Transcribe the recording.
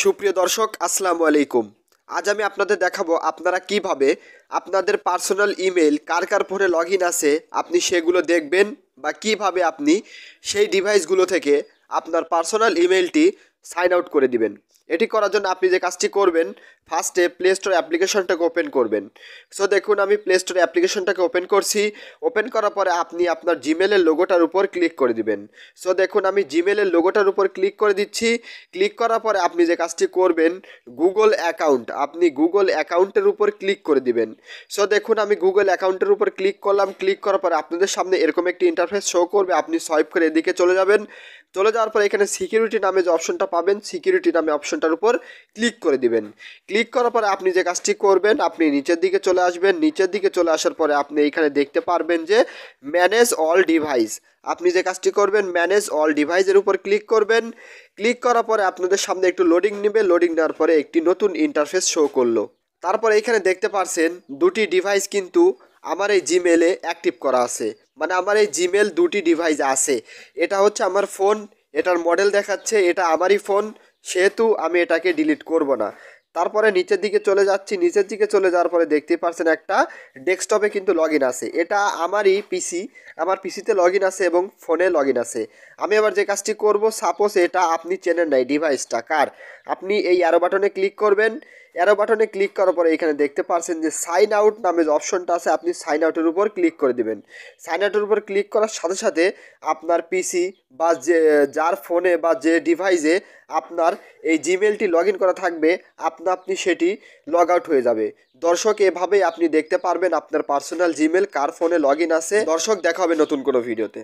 সুপ্রিয় দর্শক আসসালামু আলাইকুম। আজ আমি আপনাদের দেখাবো আপনারা কিভাবে আপনাদের পার্সোনাল ইমেল কার কার ফোনে লগ ইন আছে আপনি সেগুলো দেখবেন, বা কিভাবে আপনি সেই ডিভাইসগুলো থেকে আপনার পার্সোনাল ইমেলটি সাইন আউট করে দিবেন। এটি করার জন্য আপনি যে কাজটি করবেন, ফার্স্টে প্লে স্টোর অ্যাপ্লিকেশনটাকে ওপেন করবেন। সো দেখুন আমি প্লে স্টোর অ্যাপ্লিকেশনটাকে ওপেন করছি। ওপেন করার পরে আপনি আপনার জিমেলের লোগোটার উপর ক্লিক করে দিবেন। সো দেখুন আমি জিমেলের লোগোটার উপর ক্লিক করে দিচ্ছি। ক্লিক করার পরে আপনি যে কাজটি করবেন, গুগল অ্যাকাউন্ট, আপনি গুগল অ্যাকাউন্টের উপর ক্লিক করে দিবেন। সো দেখুন আমি গুগল অ্যাকাউন্টের উপর ক্লিক করলাম। ক্লিক করার পরে আপনাদের সামনে এরকম একটি ইন্টারফেস শো করবে। আপনি সোয়াইপ করে এদিকে চলে যাবেন। চলে যাওয়ার পরে এখানে সিকিউরিটি নামে যে অপশনটা পাবেন, সিকিউরিটি নামে অপশনটার উপর ক্লিক করে দিবেন। ক্লিক করার পরে আপনি যে কাজটি করবেন, আপনি নিচের দিকে চলে আসবেন। নিচের দিকে চলে আসার পরে আপনি এখানে দেখতে পারবেন যে ম্যানেজ অল ডিভাইস। আপনি যে কাজটি করবেন, ম্যানেজ অল ডিভাইসের উপর ক্লিক করবেন। ক্লিক করার পরে আপনাদের সামনে একটু লোডিং নেবে। লোডিং নেওয়ার পরে একটি নতুন ইন্টারফেস শো করলো। তারপরে এখানে দেখতে পারছেন দুটি ডিভাইস কিন্তু আমার এই জিমেলে অ্যাক্টিভ করা আছে, মানে আমার এই জিমেল দুটি ডিভাইস আছে। এটা হচ্ছে আমার ফোন, এটার মডেল দেখাচ্ছে, এটা আমারই ফোন, সেহেতু আমি এটাকে ডিলিট করব না। তারপরে নিচের দিকে চলে যাচ্ছি। নিচের দিকে চলে যাওয়ার পরে দেখতে পাচ্ছেন একটা ডেস্কটপে কিন্তু লগ ইন আছে। এটা আমারই পিসি, আমার পিসিতে লগ ইন আছে এবং ফোনে লগ ইন আছে। আমি আবার যে কাজটি করব, সাপোজ এটা আপনি চেনেন নাই ডিভাইসটা কার, আপনি এই অ্যারো বাটনে ক্লিক করবেন। অ্যারো বাটনে ক্লিক করার পরে এখানে দেখতে পাচ্ছেন যে সাইন আউট নামে যে অপশনটা আছে, আপনি সাইন আউটের উপর ক্লিক করে দিবেন। সাইন আউটের উপর ক্লিক করার সাথে সাথে আপনার পিসি বা যে যার ফোনে বা যে ডিভাইসে আপনার এই জিমেলটি লগ ইন করা থাকবে, আপনি সেটি লগ আউট হয়ে যাবে। দর্শক এভাবেই আপনি দেখতে পারবেন আপনার পার্সোনাল জিমেল কার ফোনে লগ ইন আছে। দর্শক দেখা হবে নতুন কোনো ভিডিওতে।